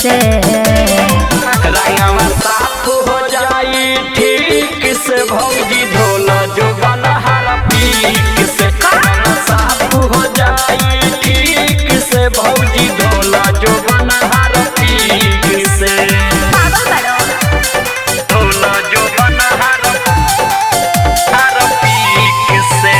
से। रंगवा साफ हो जाई ठीक से भौजी धोला जो बनहर पीक से। रंगवा साफ हो जाई ठीक से भौजी धोला जो बनहर पीक से। धोला जो बनहर पीक से।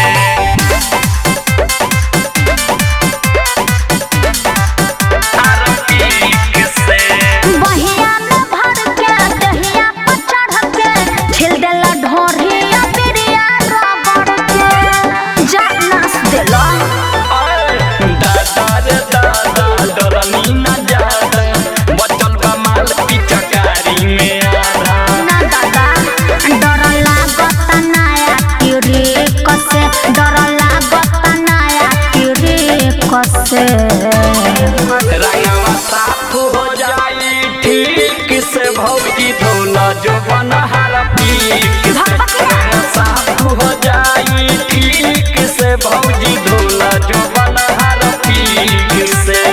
रंगवा साफ हो जाई ठीक से भौजी धोला जो बनहर पीक से। रंगवा साफ हो जाई ठीक से भौजी धोला जो बनहर पीक से।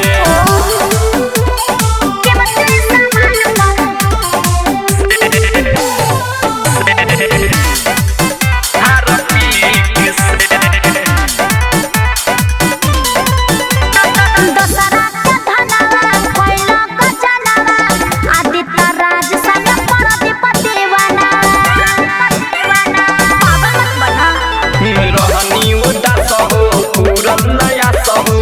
रहनी उदास हो पूरन नया सहो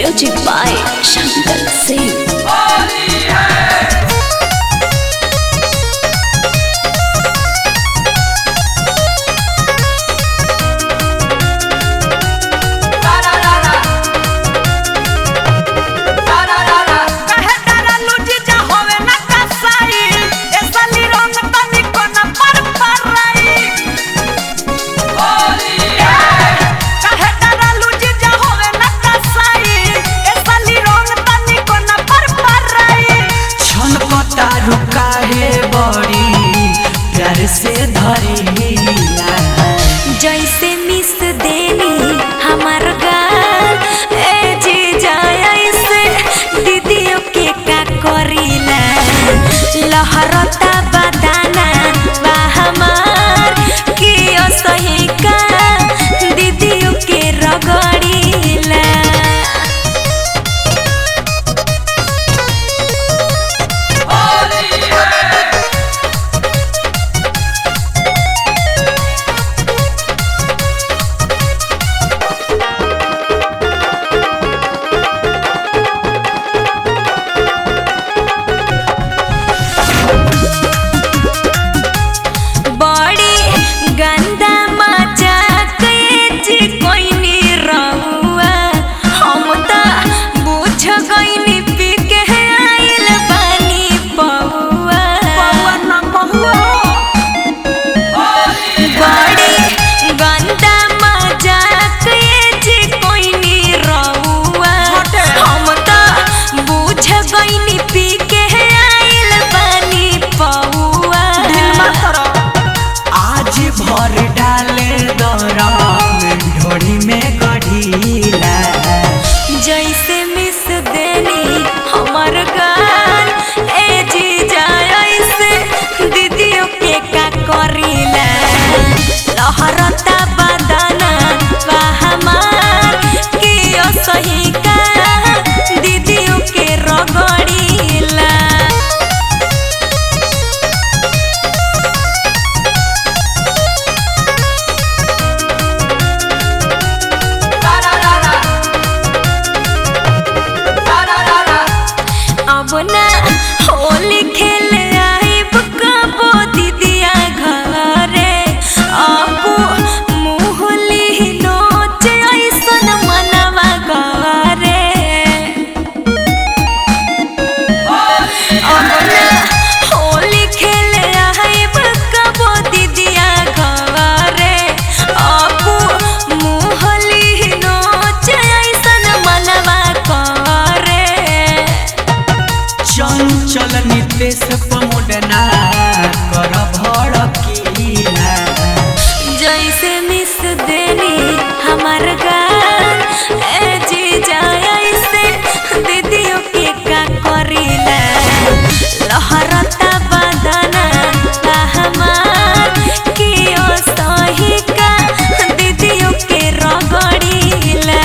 Music by Shankar Singh. से धरिला जैसे मिस देनी हमार गाल ए जीजा ऐसे दीदियों के का करीला लहरता बदाना बा हमार कि सही का दीदियों के रगड़ीला जैसे मिस देनी हमार गाल ए जीजा ऐसे दीदियों के का करीला लहरता बदाना बा हमार कि सही का दीदियों के रगड़ीला अब ना होली खेले आइब कबो दीदिया घरे अब मुहली नोच ऐसन मनवा घरे अब ना होली खेले आइब कबो दीदिया घरे अब मुहली नोच ऐसन मनवा घरे चंचल नितेश पमुडना कर भड़कीला जैसे मिस देनी हमार गाल ए जीजा ऐसे दीदियों के का करीला लहरता बदाना बा हमार कि सही का दीदियों के रगड़ीला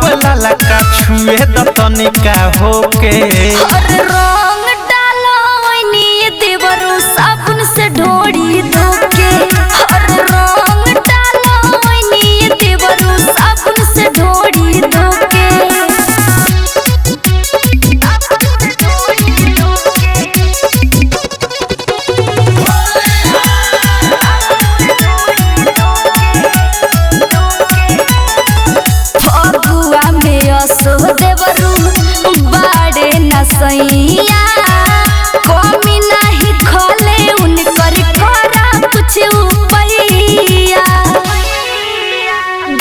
छुए दतनिका होके अरे रंग डालो ओइनी देवरू साबुन से ढोड़ी धोके अरे रंग डालो ओइनी देवरू साबुन से ढोड़ी धोके फगुआ में असो देवरू बाड़े न सैया कमी नहीं खोले उनकर करा कुछ उपैया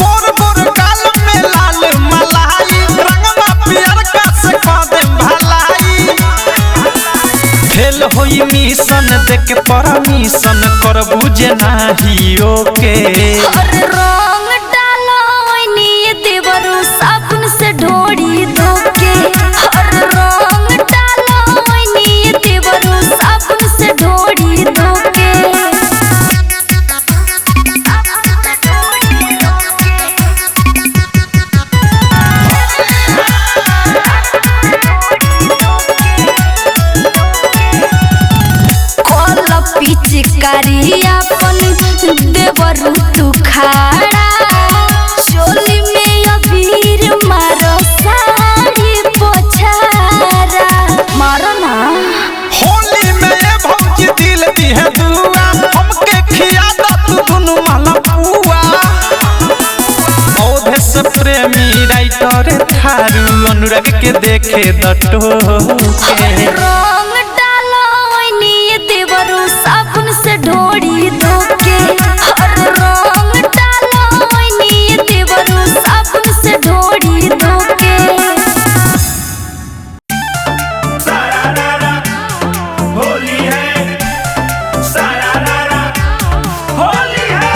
गोर गोर गाल में लाल मलाई रंगवा पियर का से कदे भलाई फेल होई मिशन देख परमिशन कर बुझे नाही ओके अरे रंग डालो अनुराग के देखे दटो के रंग डालो ओइनी देवरू साबुन से ढोड़ी धोके। रंग डालो ओइनी देवरू साबुन से ढोड़ी धोके। होली है सारा होली है।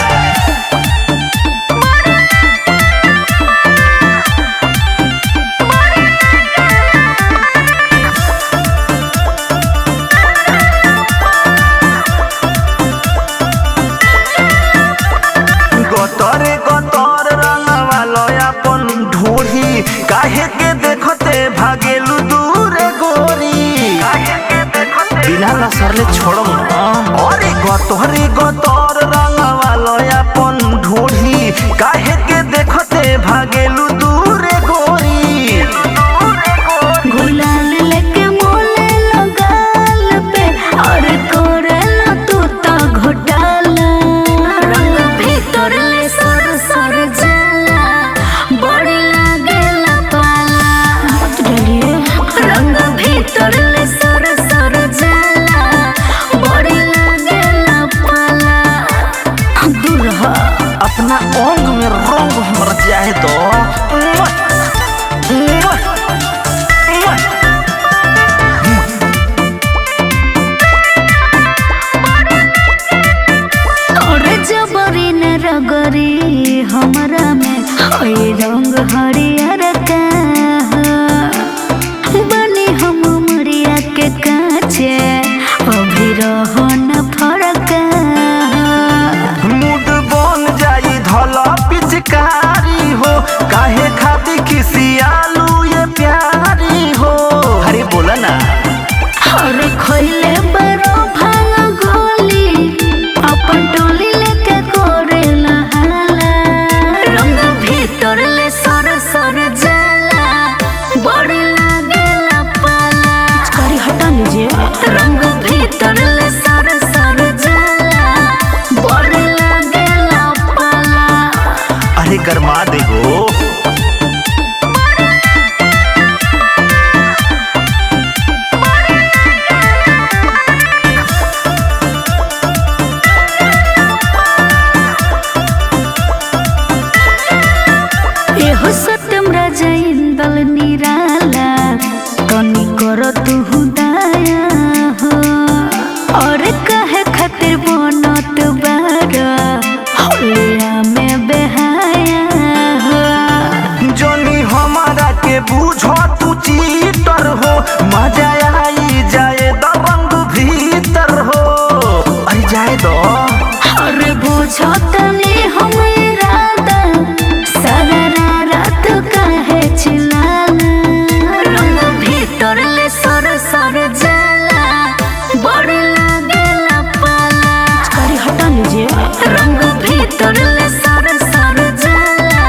गतरे गतर रंगवा लयापन ढोरी काहे के देखते भागेलु दूरे गोरी बिना लसरले छोड़म ना। अरे गतरे गतर रंगवा लयापन ढोरी काहे के देखते भागेलु दूरे गोरी। गुलाल लेके मोले लगाल पे और कोरेला तू तो घोटाला। रंग भीतर ले सर सर जाला बड़ी लागेला पाला। रंग भीतर ले सर सर जाला बड़ी लागेला पाला। दूर हो अपना अंग में रंग हमरा चाहे तो और जबरी न रगरी हमरा में होई रंग हरियर का। बनी हम मरिया के काचे अभी रहो न फरक। मूड बन जाई धला पिचकारी हो काहे खाती खिसियालू ये प्यारी हो। अरे बोला ना और खोइले बरो भांग गोली अपन टोली लेके कोरेला हाला। रंग भीतर ले सर सर जाला बड़ी लागेला पाला। करी हटा लीजिए। रंग भीतर ले सर सर जाला बड़ी लागेला पाला। अरे गरमा देगो एहो सत्यम राजा इंदल निराला तनी करो तू दया हो। और कहे खातिर बनत बारा होलिया में बेहाया हो। जोनी हमारा के बूझो तू चीटर हो मजा आई जाए द रंग भीतर हो। अरे जाए दो और बुझो तनी हम इरादा सारा रात काहे चिल्लाना। रंग भीतर ले सर सर जाला बड़ी लागेला पाला। करी हटा लीजिए। रंग भीतर ले सर सर जाला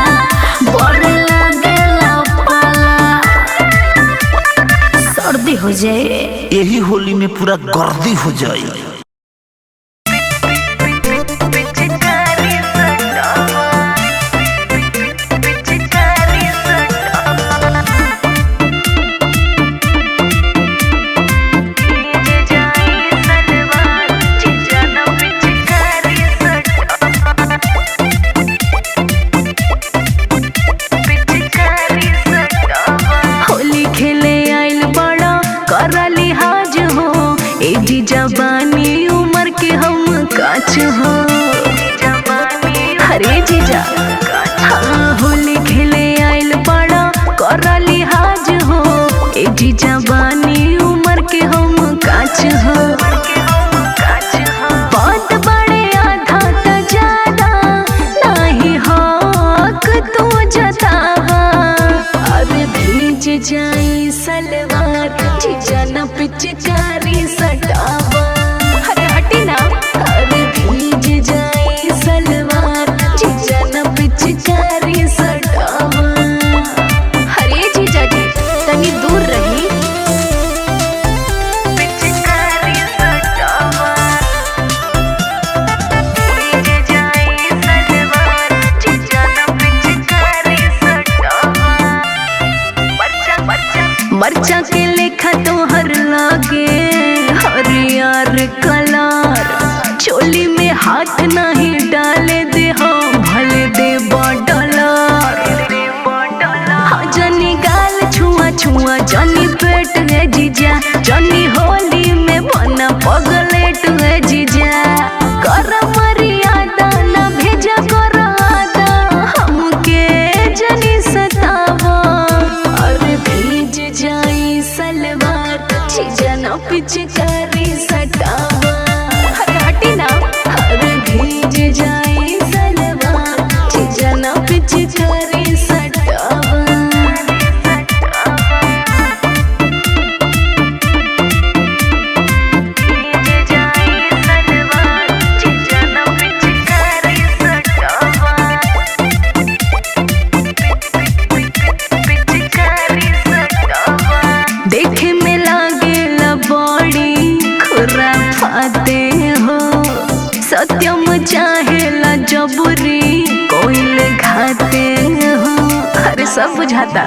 बड़ी लागेला पाला। सर्दी हो जाए यही होली में पूरा गर्दी हो जाए। होली खेले आइल बड़ा कर लिहाज हो। ए जी जवानी उम्र के हम काच हो। हरे जीजा हाँ होली खेले आइल बड़ा कर लिहाज हो। ए जी जवानी उम्र के हम काच हो। बात बड़े आधा तो ज्यादा नहीं हक तू जतावा। अरे भीज जाई सलवार जीजा न पिचकारी सटावा। अरे हटी ना। अरे भीज जाई सलवार जीजा न पिचकारी सटावा। हरे जीजा जी तनी दूर रही। पिचकारी सटावा भीज जाई सलवार जीजा न पिचकारी सटावा। पिचकारी सटावा, अरे हटी ना, अरे भीज जाए सलवा, जीजा ना पिचकारी सटावा। देखे में लागेला बड़ी खुराफाते हो, सत्यम चाहेला जबरी कोइल घाते हो, अरे सब बुझाता।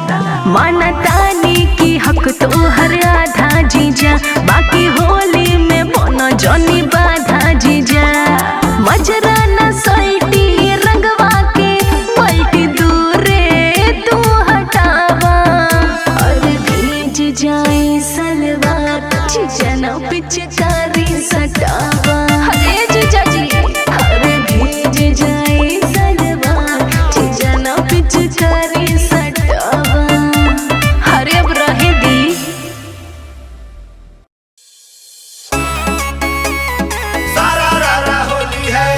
माना तानी की हक तो हर आधा जीजा, बाकी होली में बोनो जॉनी बाधा जीजा। मजरा न सल्टी रंगवा के पलटी दूरे तू हटावा, अरे भीज जाए सलवार, जीजा ना पिचकारी सटावा। अरे जीजा जी, अरे भीज जाए सलवार, जीजा ना पिचकारी सटावा। अरे अब रहे दी। सारा रारा होली है,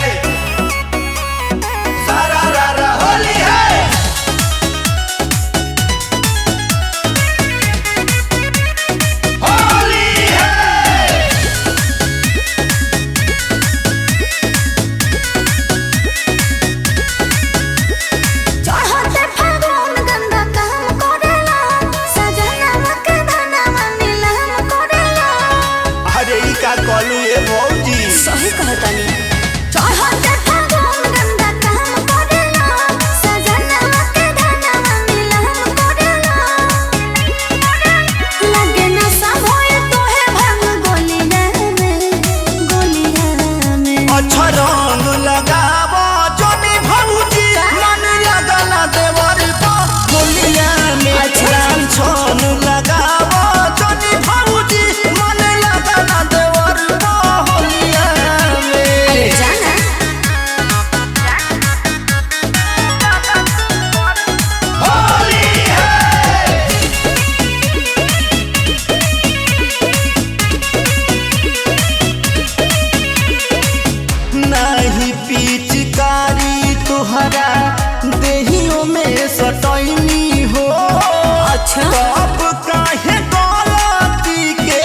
सारा रारा होली है। होली है, चढ़ते फागुन गंदा काम करेला, सजनवा के धनवा नीलम करेला। अरे ई का कहलू ए भौजी, सही कहतानी। चढ़ते फागुन गंदा काम करेला, सजनवा के धनवा नीलम करेला। लगे ना सब होए तोहे भंग गोलिया में। अच्छा रंग लगावो जोनी भौजी, मन लगला देवर को होलिया में। राम छोन लगावो जोनी भौजी, मन लगला देवर को होलिया में। जाना होली है, नहीं पिचकारी तुहरा देहियों में सटैनी हो। अच्छा अब काहे गलती के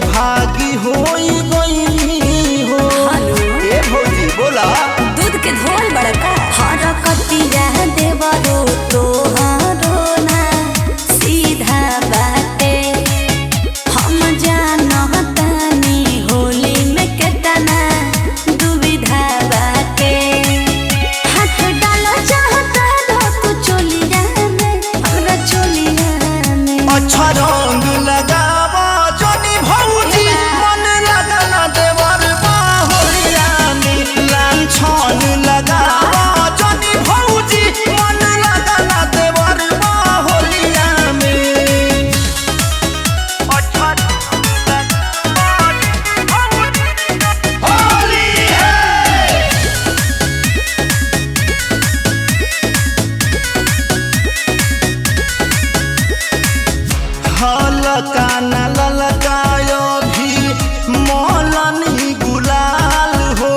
भागी होई गई हो। ए भौजी बोला, दूध के धोल बड़का हरकतिया देवरो तोहरो ना सीधा बाटे। हम जानतानी होली में केतना दुविधा बाटे। हाथ डालो चाहता धोक चोलिया में, हमरा चोलिया में। अच्छा रंग लगावा जोनी भौजी, मन लगला देवर बा होलिया में। लांछन लगावा जोनी भौजी, मन लगला देवर बा होलिया में। अच्छा होली है, हलका न ललकायो भी मौलनी गुलाल हो।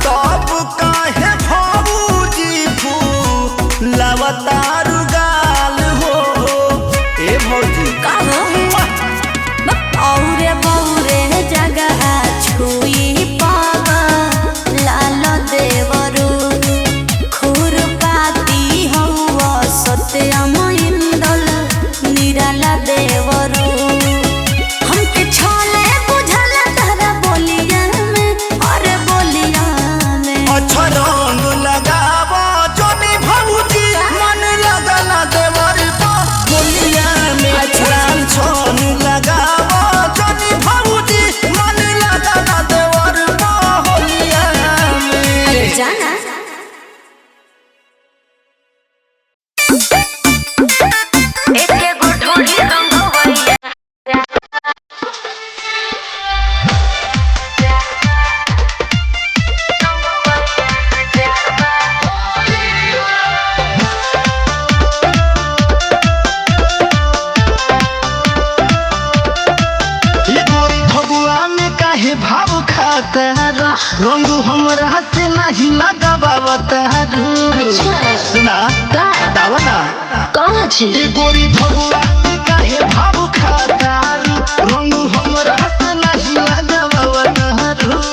तब काहे भौजी फूलवतार गाल हो। ए भौजी का हो? औरे बौरे जगह छुई पावा लाल देवरू। खुरपाती हवा सत्यम इंदल निराला देवरू। हमके छोले बुझल तहरा बोलिया में, अरे बोलिया में। अच्छा रंग लगावा जोनी भौजी, मन रंग हमरा से नहीं लगावतारू सुना दावा ना कहाँ छी गोरी भगवा काहे भाव खातारू रंग हमरा से नहीं लगावतारू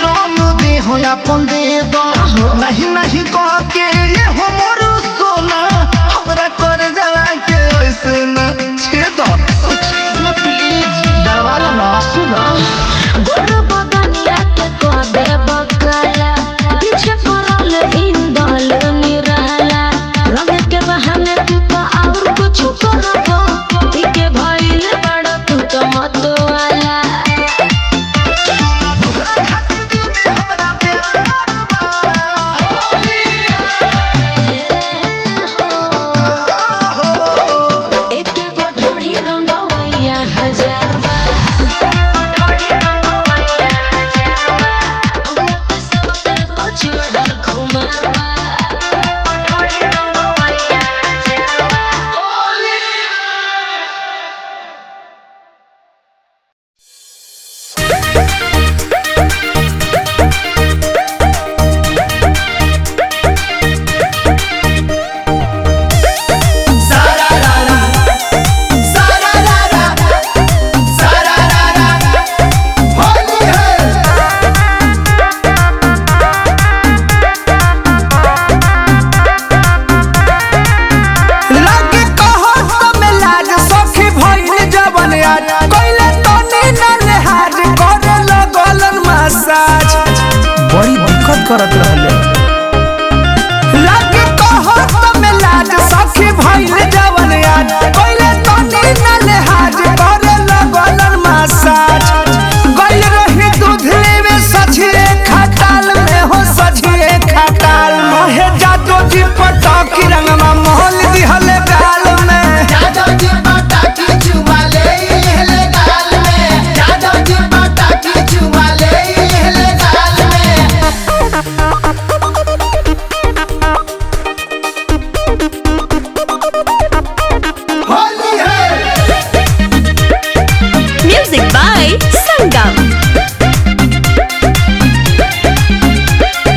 अपन दे दो नहीं नहीं कह के ये हो मोर सोना हमरा कर जला के ऐसे न छेद न प्लीज दरवाजा ना सुना गोर बदनिया के को दे बकला पीछे पड़ल इंदल निराला रंग के बहाने तू तो और कुछ करबो के भइल बड़ तू तो मत वाला करत रहले लागे कहत में लाज सखी भइल जवन आज पहिले तनी न लेहाज करे लगलन मसाज गइल रही दूध लेवे सझिए खटाल में हो सझिए खटाल महे जादो जी पटाकी रंगमा मोहल दिहले गाल में जादो जी पटाकी चुमा ले लेहले गाल में जादो जी पटाकी चुमा ले लेहले गाल में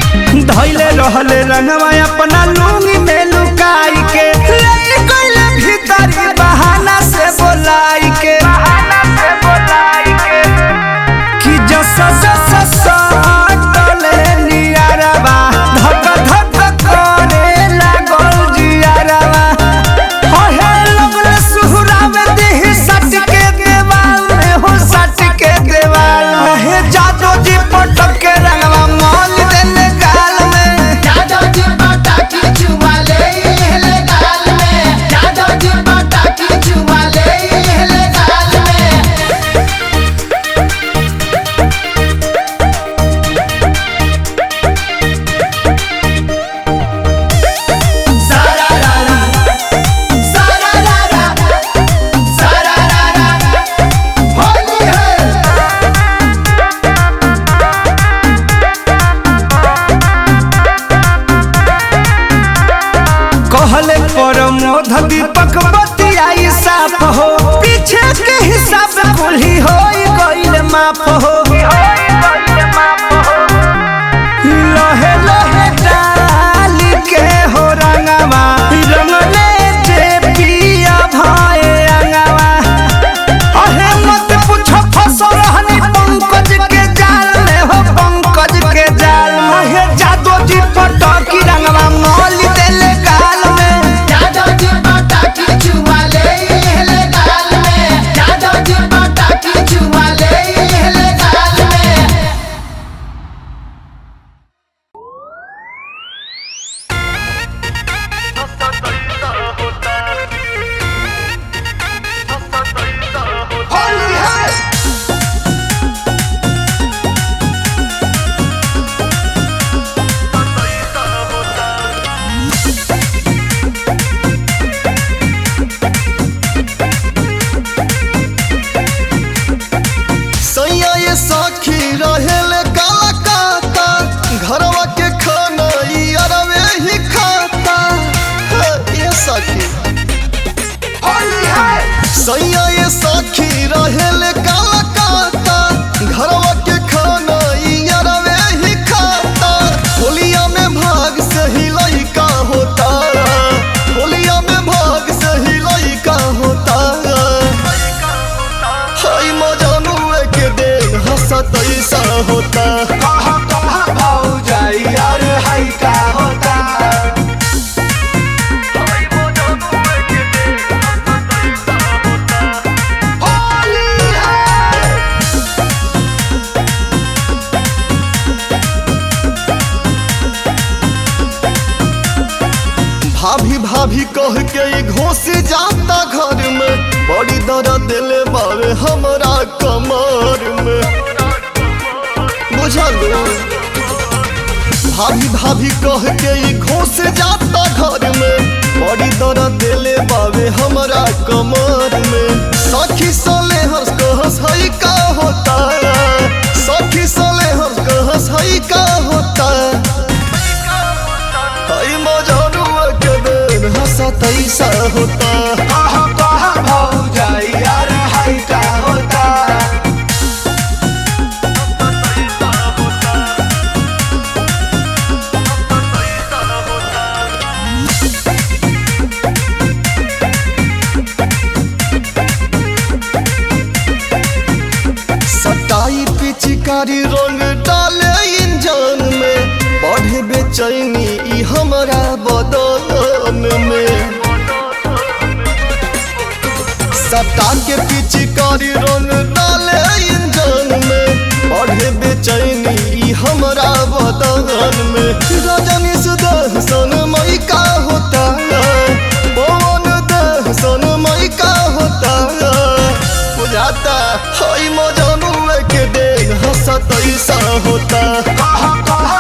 रहले रंगवा अपना लूंगी में लुकाई के ले गइले भीतरी बहाना से बोलाई के कि जसा जसा साटले नियारवा धक धक करे लागल जियारवा होहे लगले सुहरावे देह सट के देवाल में हो सट के देवाल में दीपक बतियाई साफ हो पीछे के हिसाब कुली हो गइल माफ हो लहे लहे डाल के हो रंगवा रंगले जे पिया भाई रंगवा अहे मत पूछो फसो रहनी पंकज के जाल में हो पंकज के जाल में हे जादो जी पटकी रंगवा मोल देले गाल में जादो जी पटकी चुमा ले गाल में जादो जी पटकी चुमा ले गाल में सैया ये सखी रहेले काला काता घरवा के खाना ई अरवे ही खाता ये सखी सैया ये सखी रहेले काला काता घरवा के खाना ई अरवे ही खाता होलिया में भाग से ही लइका होता होलिया में भाग से ही लइका होता हाय मजानू के दिन हंसत ऐसा होता कहा कहा भौजाई यार हाय का होता होली है भाभी भाभी कह के ई घोष जाता घर में बड़ी दर्द दिले बावे हमरा कमर में बुझलो भाभी भाभी कह के ई घोष जाता घर में बड़ी दर्द दिले बावे हमरा कमर में सखी सोले हंस कहस हई का होता सखी सोले हंस कहस हई का होता हई मजानू के दिन हंसत ऐसा होता कहा कहा भौजाई यार हाय का होता सटाई पिचकारी रंग डाले इंजन में बढ़े बेचैनी ई हमरा बदन में सटा के पिचकारी रंग डाले इंजन में बढ़े बेचैनी ई हमरा बदन में रजनी सुदह सन मई का होता पवन दह सन मई का होता बुझाता हई मजानू के दिन हंसत ऐसा होता कहा कहा